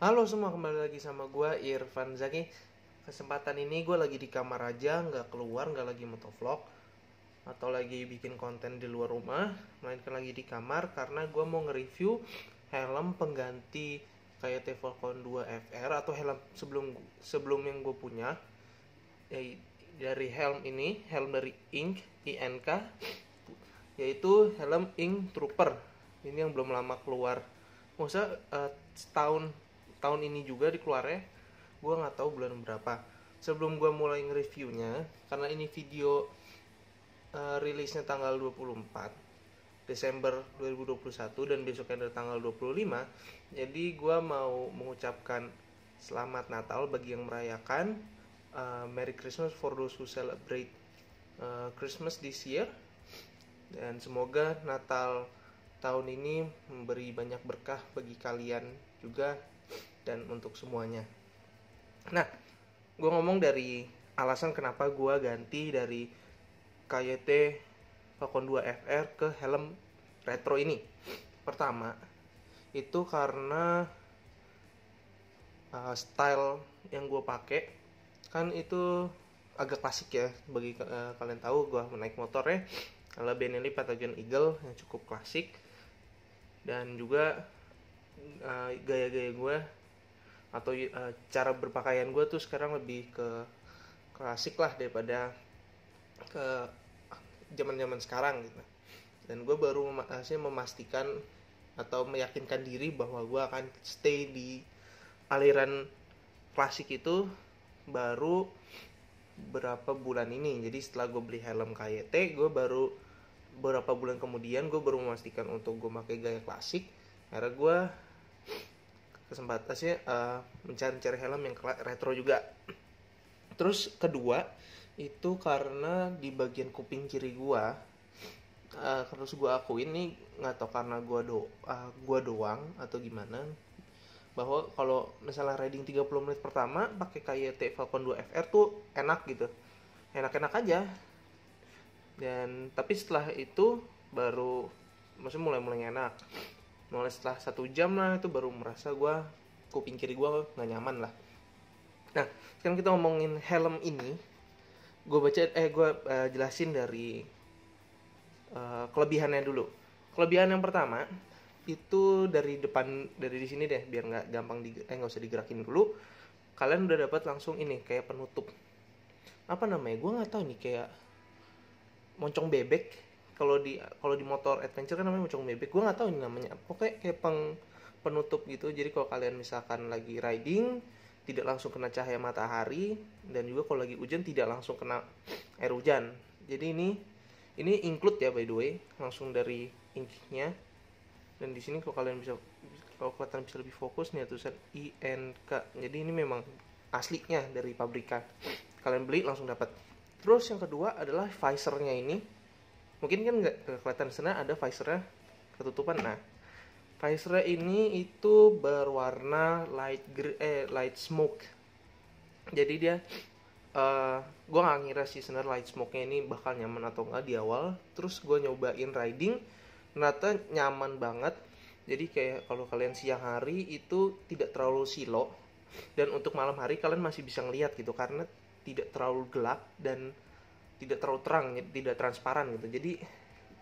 Halo semua, kembali lagi sama gue Irfan Zaki. Kesempatan ini gue lagi di kamar aja, nggak keluar, nggak lagi motovlog atau lagi bikin konten di luar rumah, melainkan lagi di kamar karena gue mau nge-review helm pengganti KYT Falcon 2 FR atau helm sebelum yang gue punya. Dari helm ini, helm dari INK, yaitu helm Ink Trooper. Ini yang belum lama keluar. Maksudnya tahun ini juga dikeluarnya, gue nggak tahu bulan berapa. Sebelum gue mulai nge-reviewnya, karena ini video rilisnya tanggal 24 Desember 2021 dan besoknya ada tanggal 25, jadi gue mau mengucapkan selamat Natal bagi yang merayakan, Merry Christmas for those who celebrate Christmas this year, dan semoga Natal tahun ini memberi banyak berkah bagi kalian juga dan untuk semuanya. Nah, gue ngomong dari alasan kenapa gue ganti dari KYT Falcon 2 FR ke helm retro ini. Pertama, itu karena style yang gue pakai kan itu agak klasik ya. Bagi kalian tahu, gue menaik motornya adalah Benelli Patagon Eagle yang cukup klasik, dan juga gaya-gaya gue atau cara berpakaian gue tuh sekarang lebih ke klasik lah daripada ke zaman-zaman sekarang gitu. Dan gue baru memastikan atau meyakinkan diri bahwa gue akan stay di aliran klasik itu baru berapa bulan ini. Jadi setelah gue beli helm KYT, gue baru beberapa bulan kemudian gue baru memastikan untuk gue pakai gaya klasik, karena gue kesempatannya mencari helm yang retro juga. Terus kedua itu karena di bagian kuping kiri gue, harus gue akuin nih, nggak tahu karena gue doang atau gimana, bahwa kalau misalnya riding 30 menit pertama pakai KYT Falcon 2 FR tuh enak gitu, enak-enak aja. Dan tapi setelah itu baru maksudnya mulai enak. Mulai setelah 1 jam lah itu baru merasa kuping kiri gue nggak nyaman lah. Nah, sekarang kita ngomongin helm ini. Gue jelasin dari kelebihannya dulu. Kelebihan yang pertama itu dari depan, dari di sini deh, biar nggak gampang nggak usah digerakin dulu. Kalian udah dapat langsung ini kayak penutup. Apa namanya? Gue nggak tahu nih, kayak moncong bebek. Kalau di motor adventure kan namanya moncong bebek. Gue nggak tahu ini namanya. Pokoknya kayak penutup gitu. Jadi kalau kalian misalkan lagi riding, tidak langsung kena cahaya matahari, dan juga kalau lagi hujan tidak langsung kena air hujan. Jadi ini include ya, by the way, langsung dari inknya. Dan di sini kalau kalian bisa lebih fokus nih tulisan INK. Jadi ini memang aslinya dari pabrikan. Kalian beli langsung dapat. Terus yang kedua adalah visornya ini. Mungkin kan nggak kelihatan sana, ada visornya ketutupan. Nah, visornya ini itu berwarna light smoke. Jadi dia gue nggak ngira sih sebenarnya light smoke-nya ini bakal nyaman atau nggak di awal. Terus gue nyobain riding, ternyata nyaman banget. Jadi kayak kalau kalian siang hari itu tidak terlalu silo, dan untuk malam hari kalian masih bisa ngelihat gitu, karena tidak terlalu gelap dan tidak terlalu terang, tidak transparan gitu. Jadi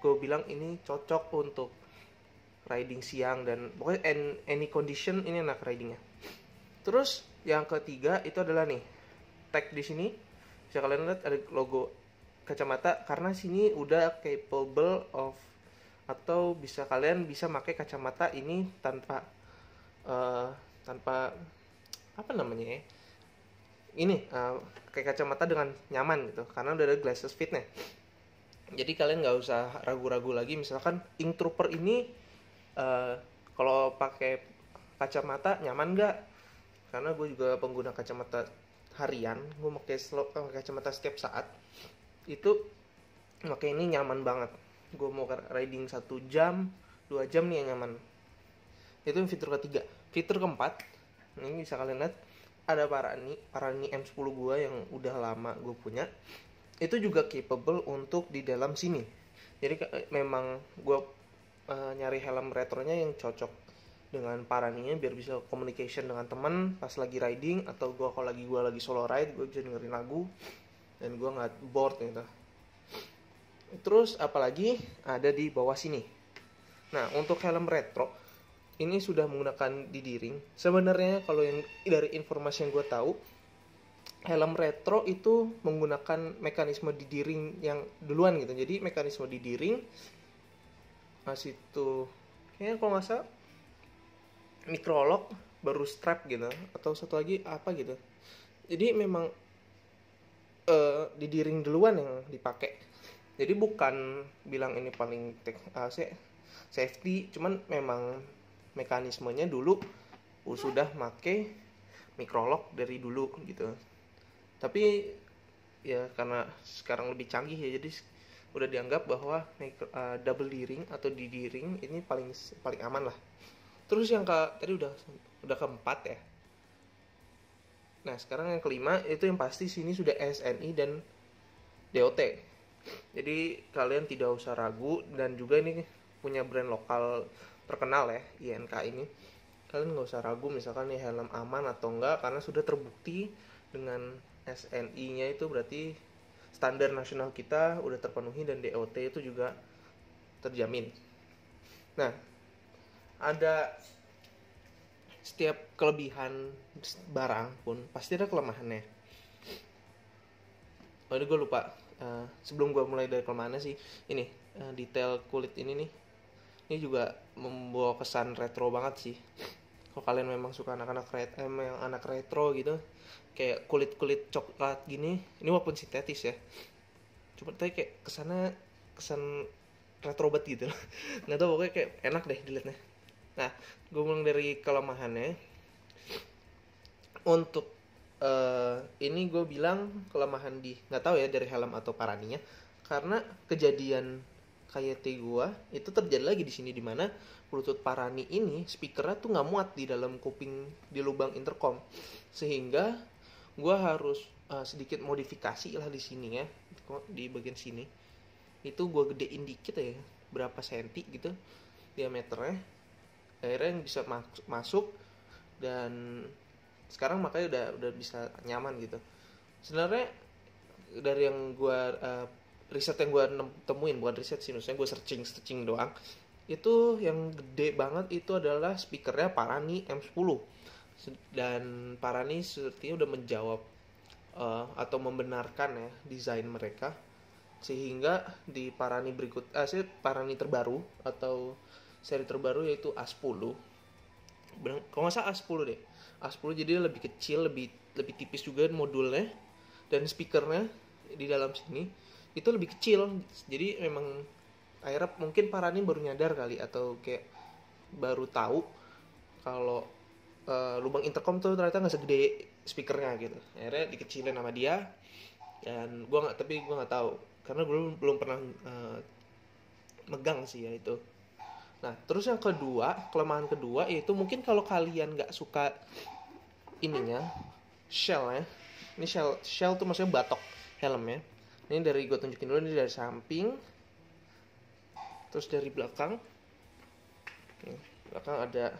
gue bilang ini cocok untuk riding siang, dan pokoknya any condition ini enak ridingnya. Terus yang ketiga itu adalah nih tag di sini, bisa kalian lihat ada logo kacamata, karena sini udah capable of, atau kalian bisa pakai kacamata ini tanpa apa namanya ya, ini kayak kacamata dengan nyaman gitu, karena udah ada glasses fitnya. Jadi kalian nggak usah ragu-ragu lagi. Misalkan Ink Trooper ini kalau pakai kacamata nyaman nggak? Karena gue juga pengguna kacamata harian, gue pakai kacamata setiap saat. Itu pakai ini nyaman banget. Gue mau riding 1 jam, 2 jam nih yang nyaman. Itu fitur ketiga. Fitur keempat, ini bisa kalian lihat, ada Parani M10 gue yang udah lama gue punya. Itu juga capable untuk di dalam sini. Jadi memang gue nyari helm retronya yang cocok dengan paraninya biar bisa communication dengan teman pas lagi riding, atau kalau gue lagi solo ride gue bisa dengerin lagu dan gue nggak bored gitu. Terus apalagi ada di bawah sini. Nah, untuk helm retro ini sudah menggunakan didiring. Sebenarnya kalau yang dari informasi yang gue tahu, helm retro itu menggunakan mekanisme didiring yang duluan gitu. Jadi mekanisme didiring masih tuh kayaknya kalau nggak salah microlock baru strap gitu, atau satu lagi apa gitu. Jadi memang didiring duluan yang dipakai. Jadi bukan bilang ini paling safety, cuman memang mekanismenya dulu sudah make microlock dari dulu gitu. Tapi ya karena sekarang lebih canggih ya, jadi udah dianggap bahwa double D-ring atau D-ring ini paling aman lah. Terus yang tadi udah keempat ya. Nah, sekarang yang kelima itu yang pasti sini sudah SNI dan DOT. Jadi kalian tidak usah ragu, dan juga ini punya brand lokal terkenal ya, INK ini. Kalian nggak usah ragu misalkan nih helm aman atau enggak, karena sudah terbukti dengan SNI-nya itu berarti standar nasional kita udah terpenuhi dan DOT itu juga terjamin. Nah, ada setiap kelebihan barang pun pasti ada kelemahannya. Oh, ini gue lupa. Sebelum gue mulai dari kelemahannya sih, ini detail kulit ini nih, ini juga membawa kesan retro banget sih. Kalau kalian memang suka anak retro gitu, kayak kulit coklat gini, ini walaupun sintetis ya, cuma tapi kayak kesan retro banget gitu. Nggak tahu, pokoknya kayak enak deh dilihatnya. Nah, gue mulai dari kelemahannya. Untuk ini gue bilang kelemahan nggak tahu ya dari helm atau paraninya, karena kejadian kayak gue itu terjadi lagi di sini, dimana Bluetooth parani ini speakernya tuh nggak muat di dalam kuping di lubang intercom, sehingga gue harus sedikit modifikasi lah di sini ya, di bagian sini itu gue gedein dikit ya, berapa senti gitu diameternya, akhirnya bisa masuk, dan sekarang makanya udah bisa nyaman gitu. Sebenarnya dari yang gue riset yang gue temuin, bukan riset sih, maksudnya gue searching doang, itu yang gede banget itu adalah speakernya Parani M10, dan Parani sepertinya udah menjawab atau membenarkan ya desain mereka, sehingga di Parani Parani terbaru atau seri terbaru yaitu A10, kalau nggak salah A10 deh, A10 jadi lebih kecil, lebih tipis juga modulnya, dan speakernya di dalam sini itu lebih kecil. Jadi memang akhirnya mungkin Parani baru nyadar kali, atau kayak baru tahu kalau lubang intercom tuh ternyata nggak segede speakernya gitu. Akhirnya dikecilin sama dia, dan gue nggak tahu karena gue belum pernah megang sih ya itu. Nah, terus yang kelemahan kedua yaitu mungkin kalau kalian nggak suka ininya, shell ya. Ini shell tuh maksudnya batok helmnya. Ini gue tunjukin dulu, ini dari samping, terus dari belakang. Belakang ada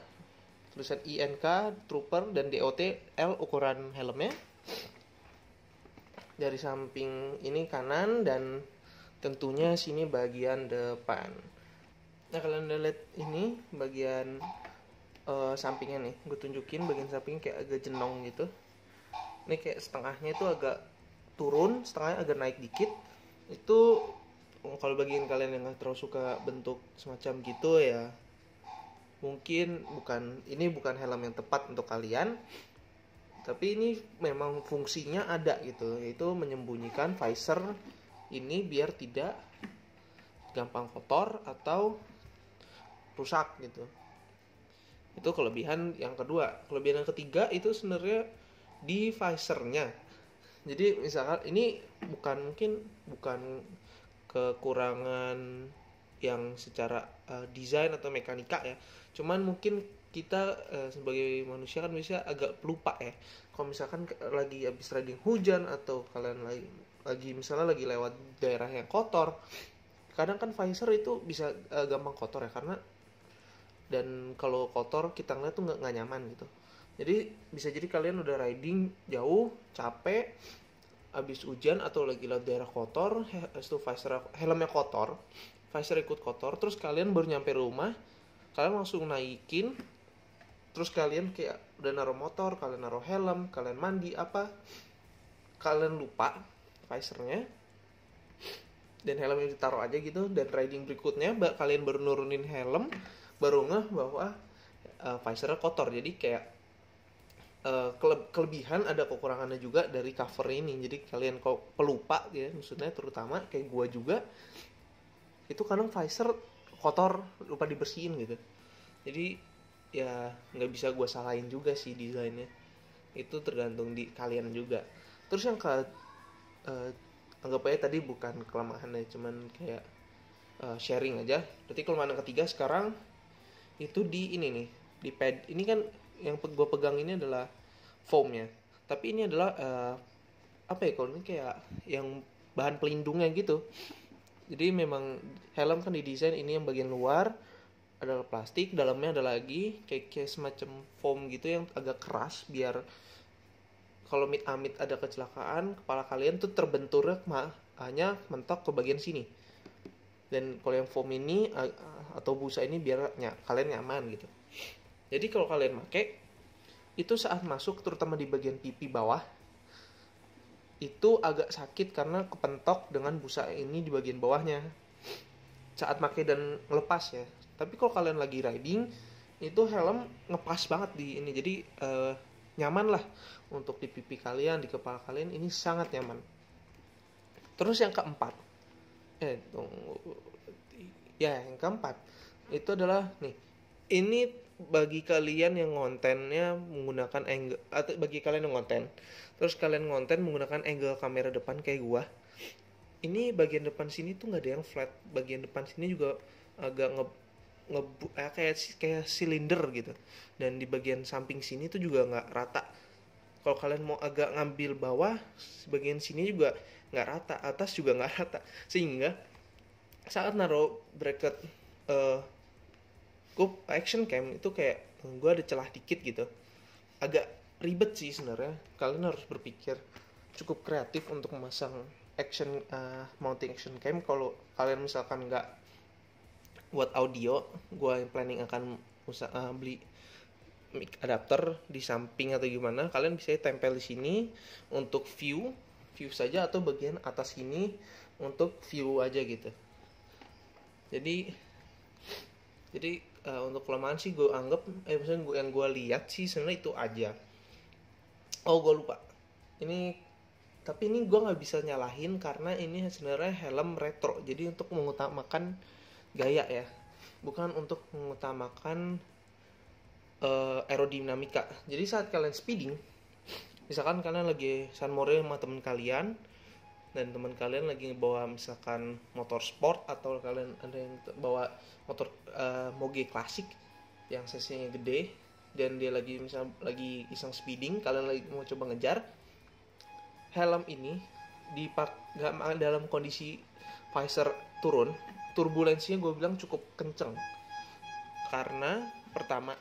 tulisan INK, Trooper, dan DOT L ukuran helmnya. Dari samping ini kanan, dan tentunya sini bagian depan. Nah, kalian udah lihat ini bagian sampingnya nih, gue tunjukin bagian sampingnya kayak agak jenong gitu. Ini kayak setengahnya itu agak turun, setengahnya agak naik dikit. Itu kalau bagian kalian yang nggak terlalu suka bentuk semacam gitu ya, mungkin bukan helm yang tepat untuk kalian. Tapi ini memang fungsinya ada gitu, yaitu menyembunyikan visor ini biar tidak gampang kotor atau rusak gitu. Itu kelebihan yang kedua. Kelebihan yang ketiga itu sebenarnya di visornya. Jadi misalkan ini bukan kekurangan yang secara desain atau mekanika ya. Cuman mungkin kita sebagai manusia kan bisa agak pelupa ya. Kalau misalkan lagi habis riding hujan, atau kalian misalnya lagi lewat daerah yang kotor, kadang kan visor itu bisa gampang kotor ya, karena dan kalau kotor kita ngeliat tuh nggak nyaman gitu. Jadi bisa jadi kalian udah riding jauh, capek, abis hujan atau lagi lewat daerah kotor, itu visor helmnya kotor, visor ikut kotor, terus kalian baru nyampe rumah, kalian langsung naikin, terus kalian kayak udah naruh motor, kalian naruh helm, kalian mandi apa, kalian lupa visornya dan helmnya ditaruh aja gitu, dan riding berikutnya kalian baru nurunin helm, baru ngeh bahwa visornya kotor. Jadi kayak kelebihan ada kekurangannya juga dari cover ini. Jadi kalian kalau pelupa ya, maksudnya terutama kayak gua juga, itu kadang visor kotor, lupa dibersihin gitu. Jadi ya nggak bisa gua salahin juga sih desainnya, itu tergantung di kalian juga. Terus yang anggap aja tadi bukan kelemahannya, cuman kayak sharing aja. Berarti kelemahan yang ketiga sekarang itu di ini nih, di pad ini kan yang gue pegang ini adalah foamnya, tapi ini adalah apa ya, kalau ini kayak yang bahan pelindungnya gitu. Jadi memang helm kan didesain ini yang bagian luar adalah plastik, dalamnya ada lagi kayak semacam foam gitu yang agak keras, biar kalau amit-amit ada kecelakaan kepala kalian tuh terbenturnya hanya mentok ke bagian sini. Dan kalau yang foam ini atau busa ini biar kalian nyaman gitu. Jadi kalau kalian pakai itu saat masuk, terutama di bagian pipi bawah, itu agak sakit karena kepentok dengan busa ini di bagian bawahnya saat pakai dan ngelepas ya. Tapi kalau kalian lagi riding, itu helm ngepas banget di ini. Jadi nyaman lah untuk di pipi kalian, di kepala kalian, ini sangat nyaman. Terus yang keempat, yang keempat itu adalah nih, ini bagi kalian yang kontennya menggunakan angle, atau bagi kalian yang konten terus kalian ngonten menggunakan angle kamera depan kayak gua, ini bagian depan sini tuh nggak ada yang flat, bagian depan sini juga agak kayak silinder gitu, dan di bagian samping sini tuh juga nggak rata. Kalau kalian mau agak ngambil bawah, bagian sini juga nggak rata, atas juga nggak rata, sehingga saat naruh bracket action cam itu kayak gue ada celah dikit gitu, agak ribet sih sebenarnya. Kalian harus berpikir cukup kreatif untuk memasang mounting action cam. Kalau kalian misalkan nggak buat audio, gue planning akan beli mic adapter di samping atau gimana, kalian bisa tempel di sini untuk view saja, atau bagian atas sini untuk view aja gitu. Jadi untuk kelemahan sih gue anggap misalnya yang gue lihat sih sebenarnya itu aja. Oh, gue lupa ini, tapi ini gue nggak bisa nyalahin karena ini sebenarnya helm retro, jadi untuk mengutamakan gaya ya, bukan untuk mengutamakan aerodinamika. Jadi saat kalian speeding, misalkan kalian lagi sunmore sama temen kalian, dan teman kalian lagi bawa misalkan motor sport, atau kalian ada yang bawa motor moge klasik yang cc-nya gede, dan dia lagi iseng speeding, kalian lagi mau coba ngejar, helm ini dalam kondisi visor turun, turbulensinya gue bilang cukup kenceng. Karena pertama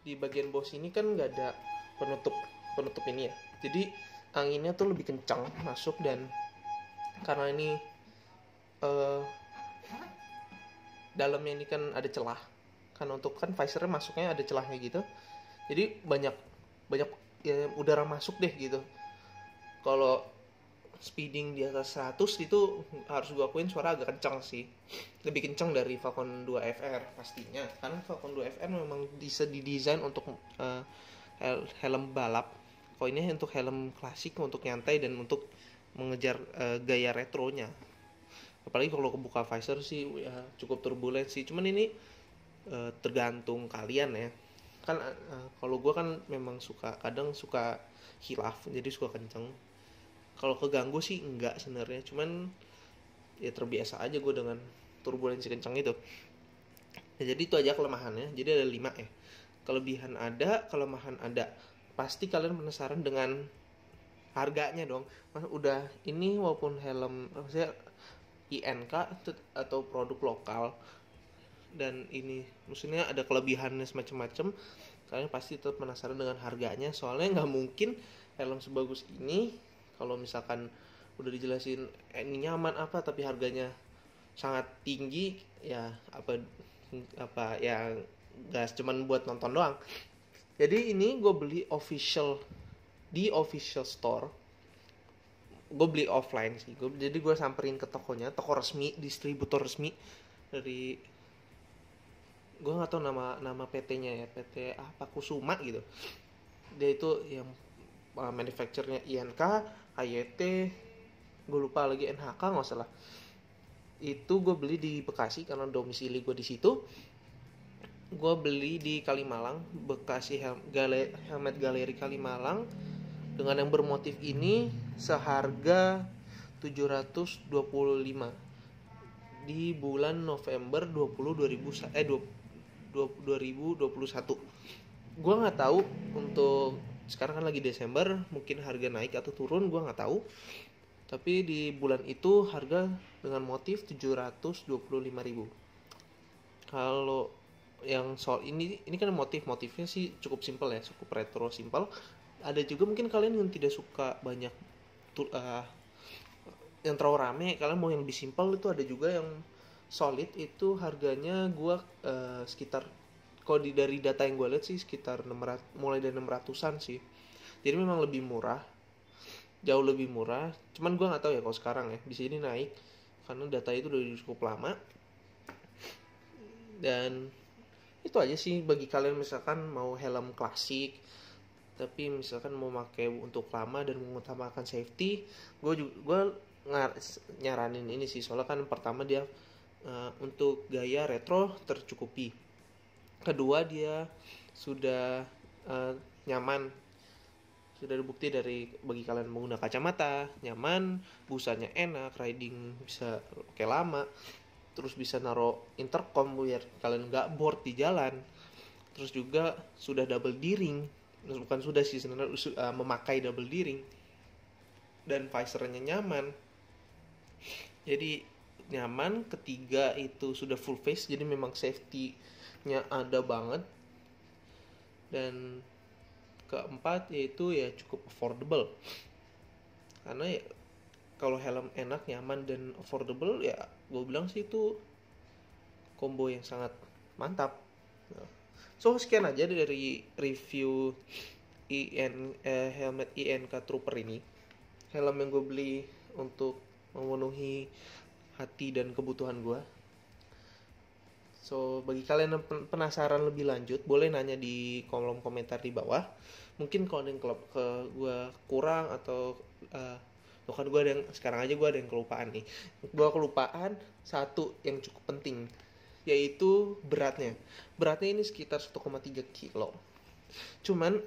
di bagian bawah sini kan nggak ada penutup ini ya, jadi anginnya tuh lebih kencang masuk, dan karena ini dalamnya ini kan ada celah kan, untuk kan visornya masuknya ada celahnya gitu, jadi banyak ya, udara masuk deh gitu. Kalau speeding di atas 100 itu harus gue akuin suara agak kencang sih, lebih kencang dari Falcon 2 FR pastinya, karena Falcon 2 FR memang bisa didesain untuk helm balap. Kalau ini untuk helm klasik, untuk nyantai dan untuk mengejar gaya retronya. Apalagi kalau kebuka visor sih ya cukup turbulen sih. Cuman ini tergantung kalian ya. Kan kalau gue kan memang kadang suka hilaf, jadi suka kenceng. Kalau keganggu sih enggak sebenarnya, cuman ya terbiasa aja gue dengan turbulensi kencang itu. Ya, jadi itu aja kelemahannya. Jadi ada 5 ya. Kelebihan ada, kelemahan ada. Pasti kalian penasaran dengan harganya dong. Udah ini walaupun helm maksudnya INK atau produk lokal, dan ini maksudnya ada kelebihannya semacam-macam, kalian pasti tetap penasaran dengan harganya. Soalnya nggak mungkin helm sebagus ini kalau misalkan udah dijelasin ini nyaman apa tapi harganya sangat tinggi, ya apa ya nggak cuman buat nonton doang. Jadi ini gue beli di official store. Gue beli offline sih. Jadi gue samperin ke tokonya, toko resmi, distributor resmi dari, gue nggak tahu nama PT-nya ya, PT apa Kusuma gitu. Dia itu yang manufacturernya INK, HYT, gue lupa lagi NHK nggak salah. Itu gue beli di Bekasi karena domisili gue di situ. Gue beli di Kalimalang, Bekasi Helmet Galeri Kalimalang, dengan yang bermotif ini seharga 725 di bulan November 2021. Gue nggak tahu untuk sekarang kan lagi Desember, mungkin harga naik atau turun, gue nggak tahu. Tapi di bulan itu harga dengan motif 725.000. Kalau yang soal ini kan motifnya sih cukup simpel ya, cukup retro simpel. Ada juga mungkin kalian yang tidak suka banyak yang terlalu rame, kalian mau yang lebih simpel, itu ada juga yang solid. Itu harganya gua sekitar, kalau dari data yang gue lihat sih sekitar 600, mulai dari 600-an sih. Jadi memang lebih murah, jauh lebih murah. Cuman gue nggak tahu ya kalau sekarang ya bisa jadi naik karena data itu udah cukup lama. Dan itu aja sih bagi kalian misalkan mau helm klasik tapi misalkan mau pakai untuk lama dan mengutamakan safety, gue nyaranin ini sih. Soalnya kan pertama dia untuk gaya retro tercukupi, kedua dia sudah nyaman, sudah terbukti dari bagi kalian menggunakan kacamata nyaman, busanya enak, riding bisa pakai lama, terus bisa naruh intercom biar kalian nggak bored di jalan. Terus juga sudah double D-ring, bukan sudah sih sebenarnya, memakai double D-ring, dan visornya nyaman. Jadi nyaman. Ketiga itu sudah full face, jadi memang safety-nya ada banget. Dan keempat yaitu ya cukup affordable, karena ya kalau helm enak, nyaman, dan affordable, ya gue bilang sih itu combo yang sangat mantap. So sekian aja dari review helmet INK Trooper ini. Helm yang gue beli untuk memenuhi hati dan kebutuhan gue. So bagi kalian yang penasaran lebih lanjut, boleh nanya di kolom komentar di bawah. Mungkin kalau ada yang ke gue kurang atau kan gue ada yang, sekarang aja gue ada yang kelupaan nih. Gue kelupaan satu yang cukup penting, yaitu beratnya. Beratnya ini sekitar 1,3 kilo. Cuman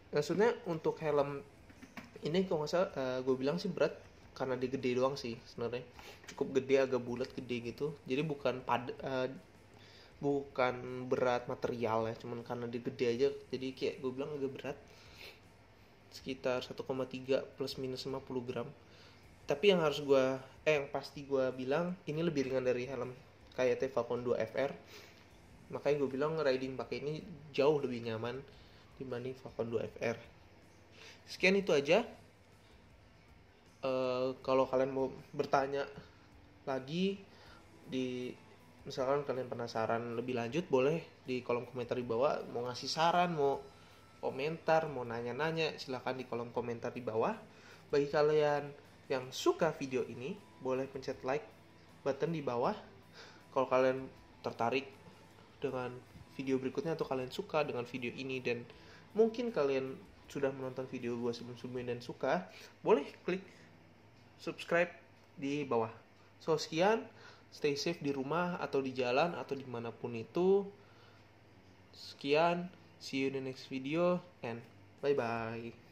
maksudnya untuk helm ini kalau nggak salah gue bilang sih berat karena dia gede doang sih sebenarnya. Cukup gede, agak bulat gede gitu. Jadi bukan berat material ya, cuman karena dia gede aja. Jadi kayak gue bilang agak berat, sekitar 1,3 plus minus 50 gram. Tapi yang pasti gue bilang ini lebih ringan dari helm KYT Falcon 2 FR. Makanya gue bilang riding pakai ini jauh lebih nyaman dibanding Falcon 2 FR. Sekian itu aja. Kalau kalian mau bertanya lagi, misalkan kalian penasaran lebih lanjut, boleh di kolom komentar di bawah. Mau ngasih saran, mau komentar, mau nanya-nanya, silahkan di kolom komentar di bawah. Bagi kalian yang suka video ini, boleh pencet like button di bawah. Kalau kalian tertarik dengan video berikutnya atau kalian suka dengan video ini dan mungkin kalian sudah menonton video gue sebelum-sebelumnya dan suka, boleh klik subscribe di bawah. So sekian, stay safe di rumah atau di jalan atau dimanapun itu. Sekian, see you in the next video and bye bye.